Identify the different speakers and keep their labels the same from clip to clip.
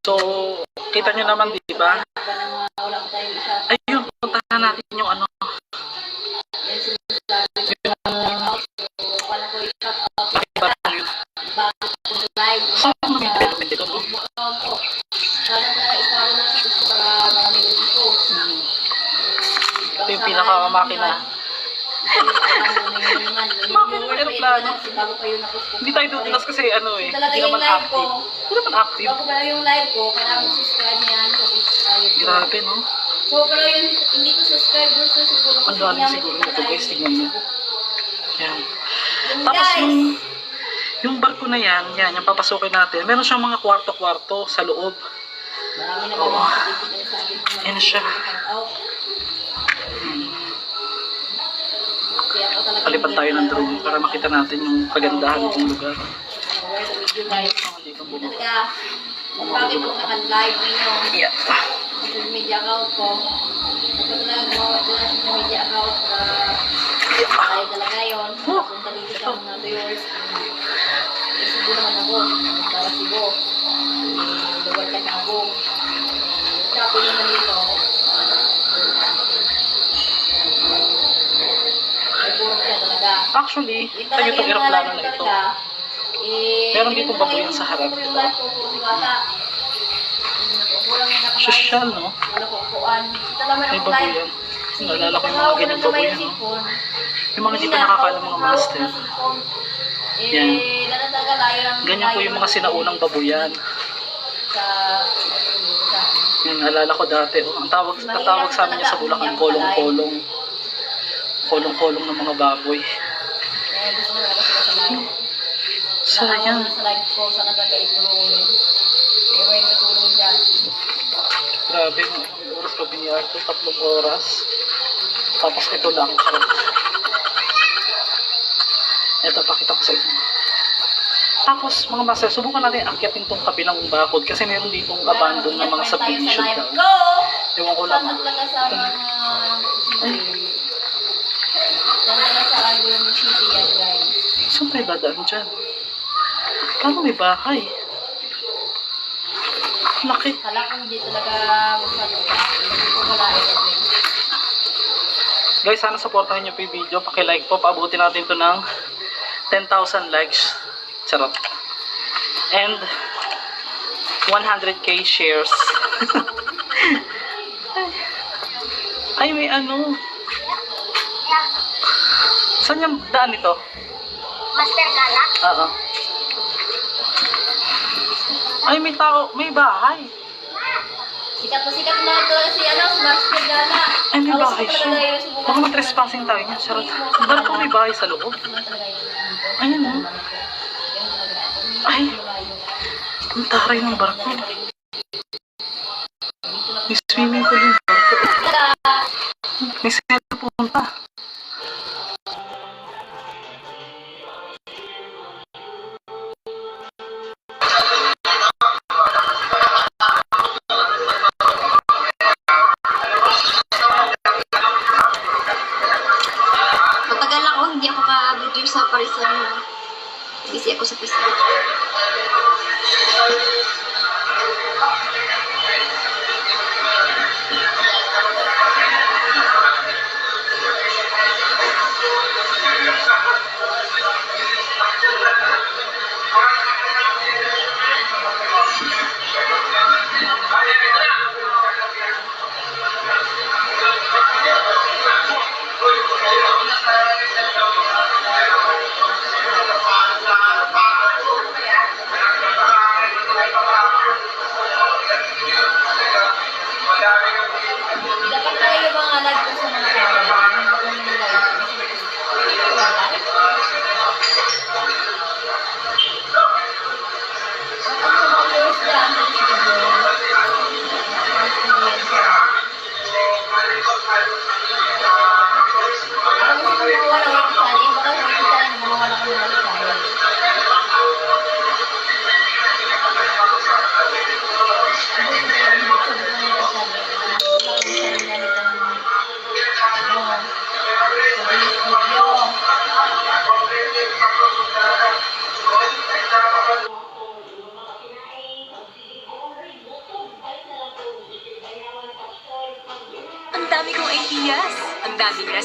Speaker 1: So, kita nyo naman, di ba? Ayun, puntahan natin yung ano. Ito yung pinaka-makina. Makina ng aeroplano. Hindi tayo dudulas kasi ano eh. Hindi naman active. Hindi naman active.
Speaker 2: Bago pala yung live ko, kailangan subscribe niya yan.
Speaker 1: Grabe, no?
Speaker 2: So, pero yun, hindi to subscribers so siguro.
Speaker 1: Ang dami siguro ito guys, tignan mo. Yan. Tapos yung barko na yan, yung papasukin natin. Meron siyang mga kwarto-kwarto sa loob.
Speaker 2: Marami na
Speaker 1: Oo. Yan siya. Palipad tayo ng drone para makita natin yung kagandahan ng lugar.
Speaker 2: Bakit po naka-live ninyo?
Speaker 1: Yeah.
Speaker 2: Social media account ko. Ito talaga gumawa ko na social media account na live talaga yun. Punta dito sa mga viewers. Isibo naman ako. Para sibo. Lugar ka na ako. Shopping naman dito.
Speaker 1: Actually, tayo itong aeroplano na ito. Meron dito babuyan sa harap. Social, no? May babuyan. Nalala ko yung mga ganyang babuyan, no? Yung mga hindi pa nakakala mga master. Yan. Ganyan po yung mga sinaunang babuyan. Yan, nalala ko dati. Ang tatawag sa amin niya sa Bulacan, kolong-kolong. Kolong-kolong ng mga baboy. Sayang. Grabe, ilang oras pa biniyar ko? 3 oras. Tapos ito lang. Ito, pakita ko sa inyo. Tapos, mga master, subukan natin akyatin tong kabilang bakod kasi meron ditong abandon ng mga subdivision daw. Ewan ko lang. Saan tayo dadaan dyan? Paano may bahay? Laki. Guys, sana supportahan niyo po yung video. Paki-like po. Paabutin natin to ng 10,000 likes. Charot. And 100k shares. Ay, may ano. Saan yung daan ito?
Speaker 2: Master Gala?
Speaker 1: Oo. Ay, may tao, may bahay.
Speaker 2: Sikat na talaga si Master Gala.
Speaker 1: Ay, may bahay siya. Baka mag-trespassing tayo niya. Sarap. Ba't ko may bahay sa loob? Ayun, no? Ay, ang taray ng barko. May swimming pool yung barko. May sila punta.
Speaker 2: Sa parisan mo. Busy ako sa Facebook.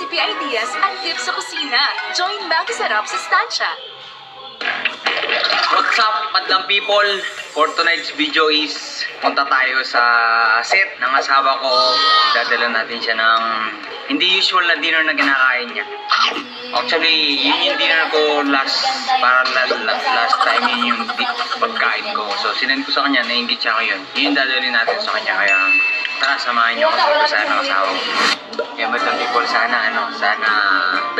Speaker 3: recipe ideas at tips sa kusina. Join Maggie Sarap sa Stansya.
Speaker 4: What's up, madlang people? For tonight's video is punta tayo sa set ng asawa ko. Dadala natin siya ng hindi usual na dinner na kinakain niya. Actually, yun yung dinner ko last time, yun yung pagkain ko. So, sinend ko sa kanya, nainggit siya ko yun. Yun yung dadalhin natin sa kanya, kaya tara, samahan niyo ako sa pagkasaya ng asawa ko. Kaya madlang people, sana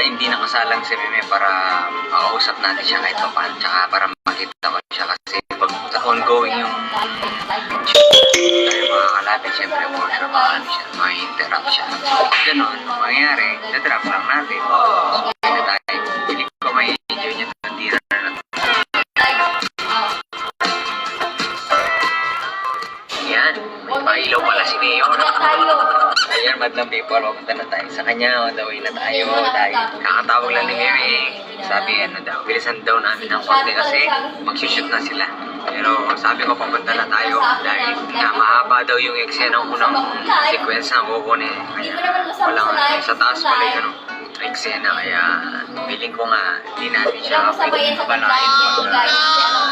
Speaker 4: hindi nakasalang si Meme para makausap natin siya kahit pa paano, tsaka para makita ko siya kasi pag ongoing yung tayo makakalapit, syempre for sure maano siya, ma-interrupt siya. Ganon, mangyayari, na-drop lang natin. So, na tayo, piling ko may video niya ng dinner na to. Yan, may pailaw pala si Mayor. Ayan, madlang people, pupunta na tayo sa kanya, on the way na tayo. Dahil kakatawag lang ni Meme, sabi bilisan daw namin ng konti kasi mag-shoot na sila. Pero sabi ko papunta na tayo dahil mahaba daw yung eksena ng unang sequence na kukunin. Kaya walang sa taas pala yung eksena, kaya feeling ko nga hindi natin siya pwedeng kabalain pag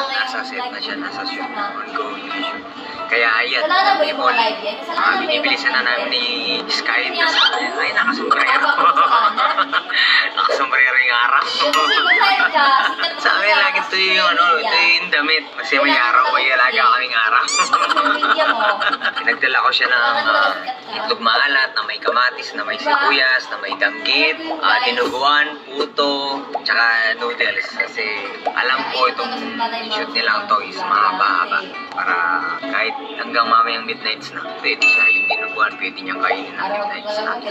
Speaker 4: nasa set na siya, nasa shoot, ongoing yung shoot. Kaya ayan, people, binibilisan na namin ni Sky na sa kanya. Ay, nakasombrero. Nakasombrero yung araw. Sa amin, lagi ito yung damit. Kasi may araw, may alaga kaming araw. Pinagdala ko siya ng itlog maalat, na may kamatis, na may sibuyas, na may damgit, dinuguan, puto, tsaka noodles. Kasi alam ko itong shoot nilang to is mahaba-haba. Para kahit hanggang mamayang midnight snack, pwede siya. Yung dinuguan, pwede niyang kainin ng midnight snack.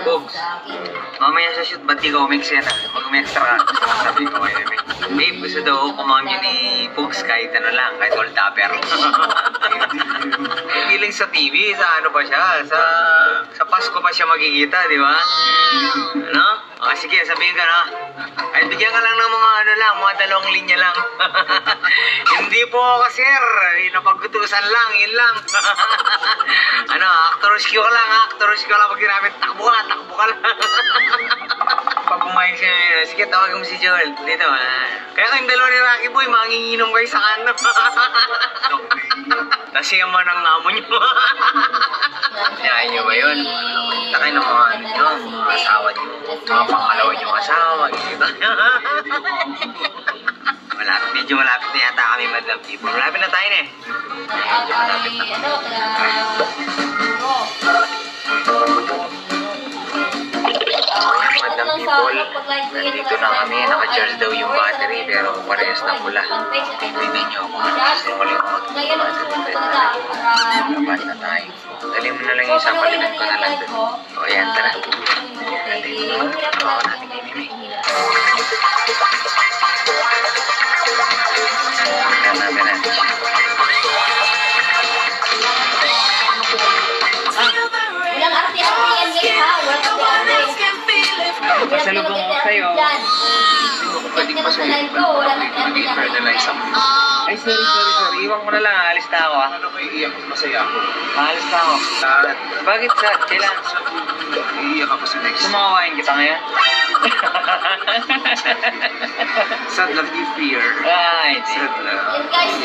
Speaker 4: Pogs, mamaya sa shoot, ba't di ka umeksena? Mag-umextra ka. Sabi ko kay Eme, babe, gusto daw kumamit niya ni Pogs kahit ano lang, kahit all tupper. Hindi lang sa TV, sa ano pa siya, sa Pasko pa siya makikita, di ba? Ano? Sige, sabihin ka na. Ay, bigyan ka lang ng mga 2 linya lang. Hindi po ako, sir. Napagkutusan lang, yun lang. Actor rescue ka lang, actor rescue ka lang pag ginamit. Takbo ka lang. Pag pumayag siya, sige, tawagin mo si Joel. Dito, kaya kayong dalawa ni Rocky Boy, manginginom kayo sa kano. Kasi yung manang ngamo nyo. Kaya nyo ba yun? Punta kayo ng mga asawa nyo. Mga pangalawa nyo asawa, magkikita. Medyo malapit na yata kami, madlang people. Malapit na tayo na eh. Medyo malapit na. Madlang people, nandito na kami. Naka-charge daw yung battery pero parehas na pula. Tingnan nyo kung ano gusto mo lang mag-battery. Lapat na tayo. Dali mo na lang yung isang palitan ko na lang dun. O yan, tara. Dito naman. Tawakan natin kay Mimi.
Speaker 2: Walang arte-arte yan guys ha. Walang arte-arte.
Speaker 4: Pasalubong ko sa'yo. Pwedeng pasalubong ko. Mag-fertilize ako. Ay, sorry. Iwan ko na lang. Alis na ako ah. Ano ko iiyak? Masaya ako. Alis na ako. Bakit sad? Kailan? Iiyak ako sa next. Sumakawain kita ngayon? Sad love you fear. Right. Sad love.
Speaker 2: Yan guys.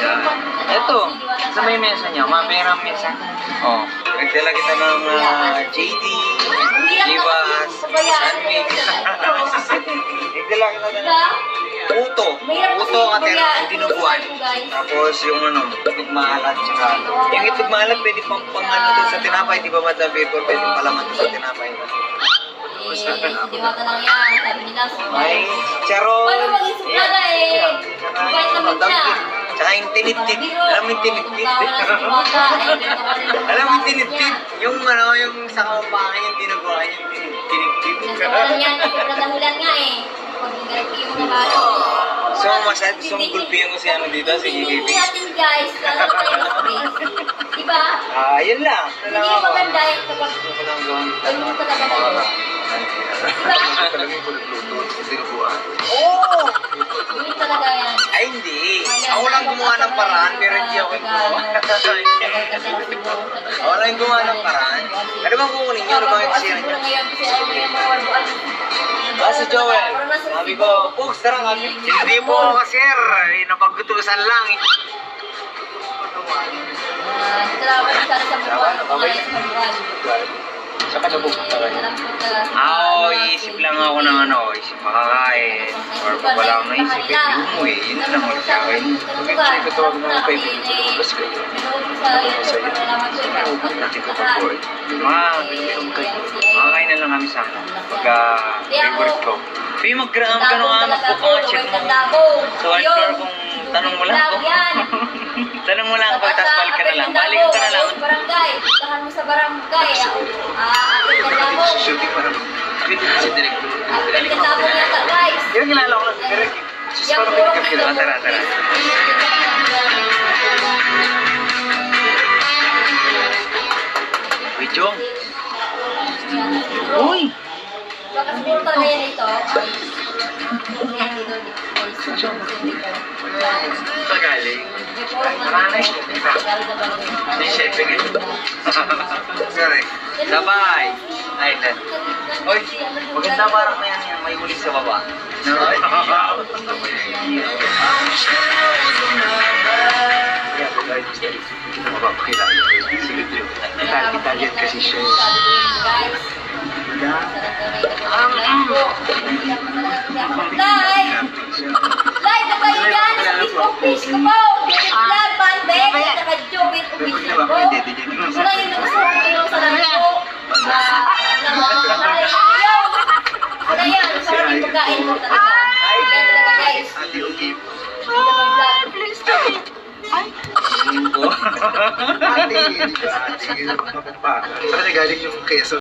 Speaker 4: Ito. Sa may mesa niya. Mapirang mesa. Oh. Nagdala kita ng JD. Chivas. Sandwich. Nagdala kita ng puto. Puto ang atin dinuguan. Tapos yung itlog maalat. Yung itlog maalat pwede pang doon sa tinapay. Di ba madlang paper? Pwede palaman doon sa tinapay.
Speaker 2: Diwata lang yan. Sabi nila,
Speaker 4: Ay, charon.
Speaker 2: paano maging suplada eh? Bait naman siya.
Speaker 4: Tsaka yung tinitid. Alam mo yung tinitid? Alam mo yung tinitid? Yung sa kaupangan yung dinuguan yung tinitid.
Speaker 2: Nagkawalan yan. Nagkadahulan nga eh. Pag nag-review mo na kayo.
Speaker 4: So, masyado gulpihan ko si dito, si
Speaker 2: Hindi
Speaker 4: Gigi.
Speaker 2: natin guys. Lalo tayo ng space. Diba?
Speaker 4: Yun lang.
Speaker 2: Hindi maganda yung kapag ano talaga tayo. Oo! Yun talaga yan.
Speaker 4: Ay, hindi. Ako lang gumawa ng paraan, pero hindi ako Tawid mo. Online ko nga ng paraan. Ano bang kukunin niyo? Ano bang eksena niyo? Si Joel. Sabi ko, Pugs, tara kami. Hindi po ako, sir. Napagkutusan lang. Saka nabupunta kayo. Isip lang ako ng isip makakain. Or pag wala akong naisip, umuwi. Yun na lang ulit sa akin. Pag-check ko tawag mga kaibigan ko, labas kayo. Natin ko pag-board. Bilbirom kayo. Makakain na lang kami sana. Pagka-favorite ko. Pero mag-ano po kung check mo. So, I'm sure kung tanong mo lang po. Tanong mo lang pag tas balik ka na lang. Balik ka na lang.
Speaker 2: Barangay. Tahan mo sa barangay. Ating kadamo.
Speaker 4: Shooting pa naman. Si Direk.
Speaker 2: Ating kadamo yata, guys.
Speaker 4: Yung kilala ko lang si Direk. Parang may kapila. Tara, tara. Uy, Jong. Uy!
Speaker 2: Bakas mo talaga yan ito.
Speaker 4: Sa galing. Maranay. Hindi, chef. Sorry. Sabay. Ay, then. Uy, maganda parang na yan. May ulit sa baba. Italian kasi siya.
Speaker 2: Live! Live na tayo dyan sa Facebook page ko po! Vlog, Bandek, at saka Jobit Official po. Wala yung nag-support kayo sa lahat po. Wala yan, sarap yung pagkain mo talaga. Yan talaga guys.
Speaker 3: Please stop it. Ay,
Speaker 4: Ate, galing yung keso.